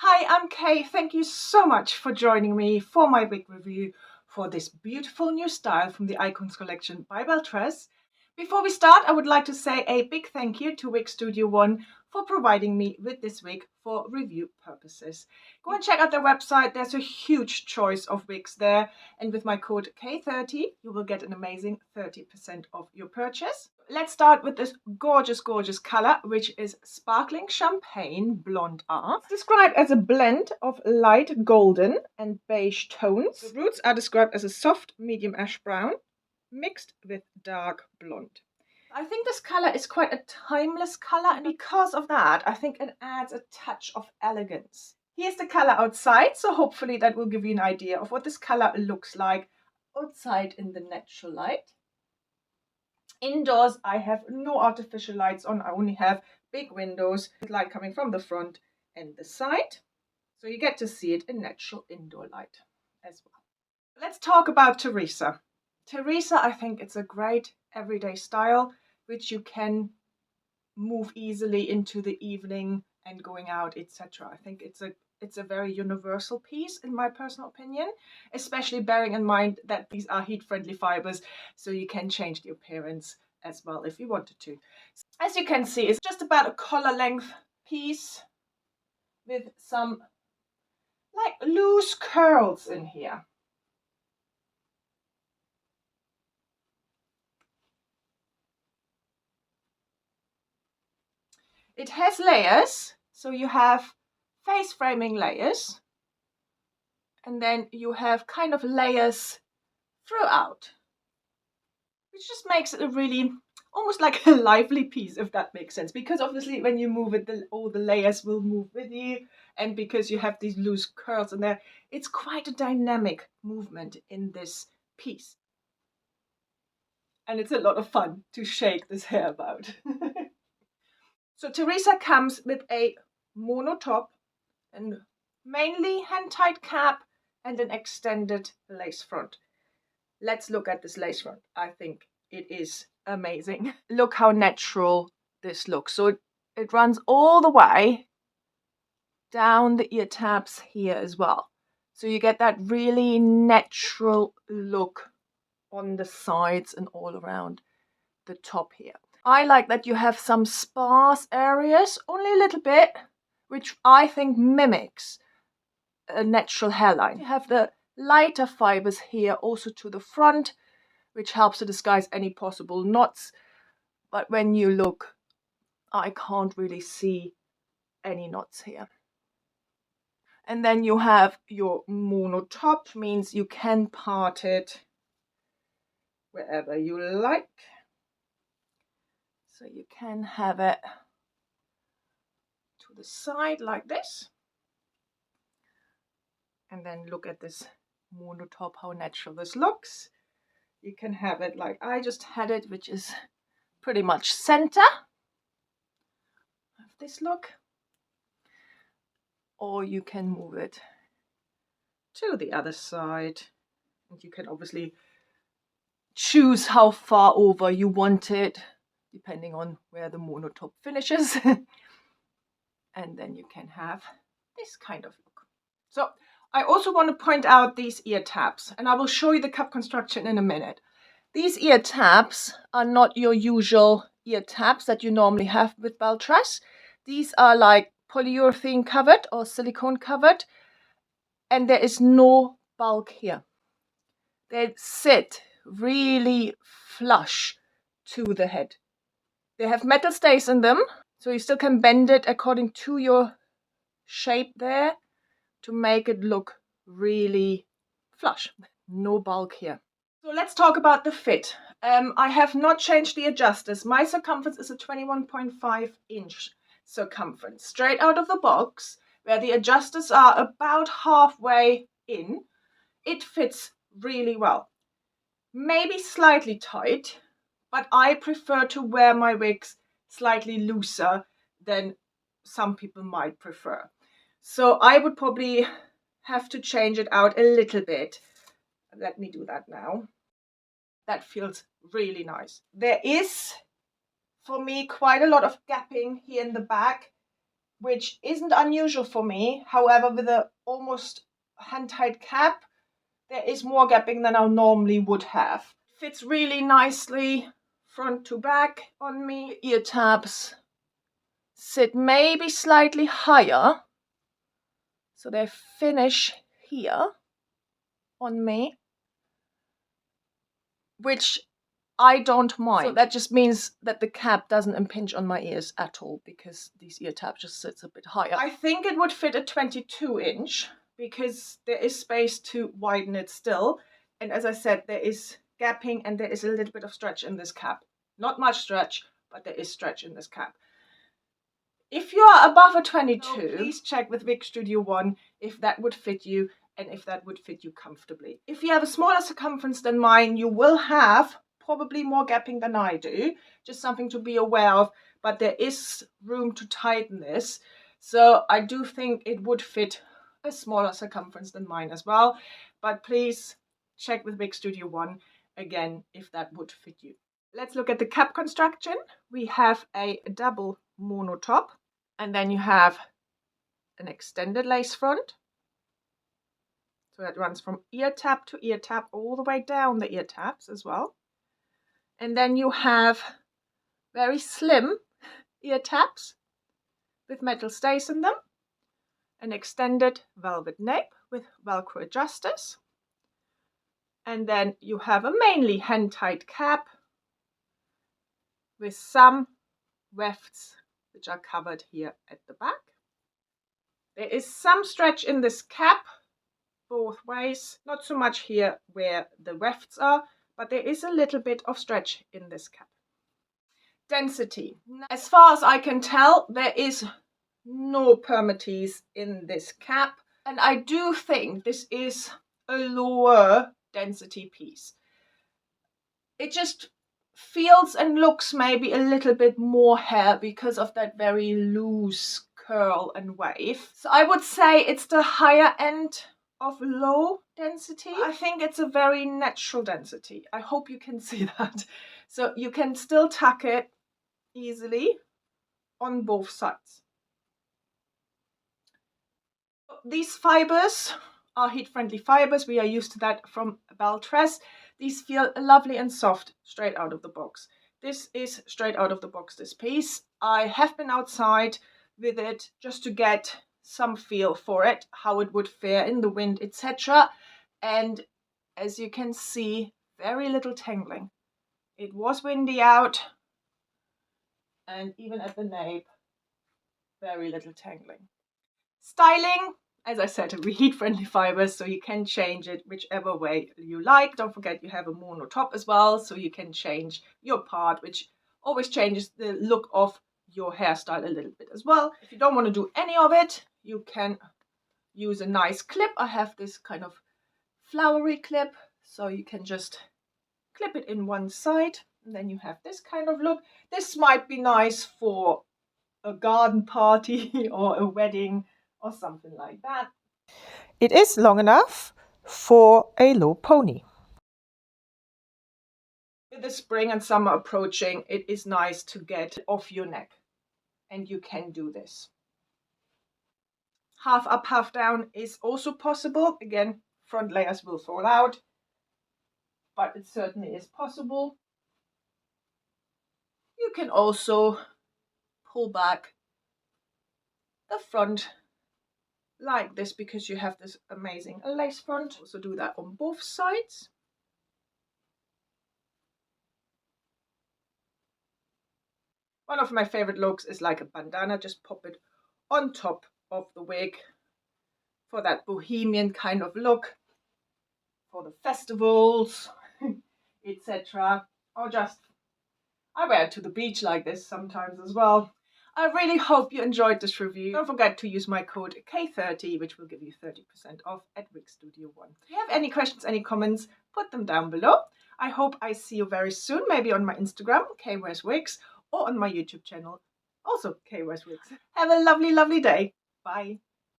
Hi, I'm Kay. Thank you so much for joining me for my wig review for this beautiful new style from the Icons collection by Belle Tress. Before we start, I would like to say a big thank you to Wig Studio One for providing me with this wig for review purposes. Go and check out their website. There's a huge choice of wigs there. And with my code K30, you will get an amazing 30% off your purchase. Let's start with this gorgeous, gorgeous color, which is Sparkling Champagne Blonde Art. It's described as a blend of light golden and beige tones. The roots are described as a soft medium ash brown mixed with dark blonde. I think this color is quite a timeless color, and because of that, I think it adds a touch of elegance. Here's the color outside, so hopefully that will give you an idea of what this color looks like outside in the natural light. Indoors, I have no artificial lights on. I only have big windows with light coming from the front and the side. So you get to see it in natural indoor light as well. Let's talk about TERESA. TERESA, I think it's a great everyday style, which you can move easily into the evening and going out, etc. I think it's a very universal piece in my personal opinion, especially bearing in mind that these are heat-friendly fibers, so you can change the appearance as well if you wanted to. As you can see, it's just about a collar length piece with some like loose curls in here. It has layers, so you have face framing layers, and then you have kind of layers throughout, which just makes it a really almost like a lively piece, if that makes sense, because obviously when you move it, all the layers will move with you, and because you have these loose curls in there, it's quite a dynamic movement in this piece, and it's a lot of fun to shake this hair about. So TERESA comes with a mono top and mainly hand-tied cap and an extended lace front. Let's look at this lace front. I think it is amazing. Look how natural this looks. So it runs all the way down the ear tabs here as well. So you get that really natural look on the sides and all around the top here. I like that you have some sparse areas, only a little bit, which I think mimics a natural hairline. You have the lighter fibers here also to the front, which helps to disguise any possible knots. But when you look, I can't really see any knots here. And then you have your mono top, which means you can part it wherever you like. So you can have it to the side like this. And then look at this mono top, how natural this looks. You can have it like I just had it, which is pretty much center of this look. Or you can move it to the other side. And you can obviously choose how far over you want it, depending on where the mono top finishes. And then you can have this kind of look. So I also want to point out these ear tabs, and I will show you the cup construction in a minute. These ear tabs are not your usual ear tabs that you normally have with Belle Tress. These are like polyurethane covered or silicone covered, and there is no bulk here. They sit really flush to the head. They have metal stays in them, so you still can bend it according to your shape there to make it look really flush. No bulk here. So let's talk about the fit. I have not changed the adjusters. My circumference is a 21.5 inch circumference. Straight out of the box, where the adjusters are about halfway in, it fits really well. Maybe slightly tight, but I prefer to wear my wigs slightly looser than some people might prefer. So I would probably have to change it out a little bit. Let me do that now. That feels really nice. There is, for me, quite a lot of gapping here in the back, which isn't unusual for me. However, with a almost hand-tied cap, there is more gapping than I normally would have. Fits really nicely front to back on me. Ear tabs sit maybe slightly higher, so they finish here on me, which I don't mind. So that just means that the cap doesn't impinge on my ears at all, because these ear tabs just sits a bit higher. I think it would fit a 22-inch because there is space to widen it still. And as I said, there is gapping and there is a little bit of stretch in this cap. Not much stretch, but there is stretch in this cap. If you are above a 22, please check with Wig Studio One if that would fit you and if that would fit you comfortably. If you have a smaller circumference than mine, you will have probably more gapping than I do. Just something to be aware of, but there is room to tighten this. So I do think it would fit a smaller circumference than mine as well. But please check with Wig Studio One again if that would fit you. Let's look at the cap construction. We have a double mono top, and then you have an extended lace front. So that runs from ear tab to ear tab all the way down the ear tabs as well. And then you have very slim ear tabs with metal stays in them, an extended velvet nape with Velcro adjusters, and then you have a mainly hand-tied cap with some wefts which are covered here at the back. There is some stretch in this cap both ways, not so much here where the wefts are, but there is a little bit of stretch in this cap. Density. As far as I can tell, there is no permatease in this cap, and I do think this is a lower density piece. It just feels and looks maybe a little bit more hair because of that very loose curl and wave. So I would say it's the higher end of low density. I think it's a very natural density. I hope you can see that. So you can still tuck it easily on both sides. These fibers are heat-friendly fibers. We are used to that from Belle Tress. These feel lovely and soft straight out of the box. This is straight out of the box, this piece. I have been outside with it just to get some feel for it, how it would fare in the wind, etc. And as you can see, very little tangling. It was windy out, and even at the nape, very little tangling. Styling, as I said, heat-friendly fibers, so you can change it whichever way you like. Don't forget you have a mono top as well, so you can change your part, which always changes the look of your hairstyle a little bit as well. If you don't want to do any of it, you can use a nice clip. I have this kind of flowery clip, so you can just clip it in one side, and then you have this kind of look. This might be nice for a garden party or a wedding or something like that. It is long enough for a low pony. With the spring and summer approaching, it is nice to get off your neck, and you can do this. Half up, half down is also possible. Again, front layers will fall out, but it certainly is possible. You can also pull back the front like this because you have this amazing lace front. Also do that on both sides. One of my favorite looks is like a bandana. Just pop it on top of the wig for that bohemian kind of look, for the festivals, etc. Or just, I wear it to the beach like this sometimes as well. I really hope you enjoyed this review. Don't forget to use my code K30, which will give you 30% off at Wig Studio One. If you have any questions, any comments, put them down below. I hope I see you very soon, maybe on my Instagram, KWearsWigs, or on my YouTube channel, also KWearsWigs. Have a lovely, lovely day. Bye.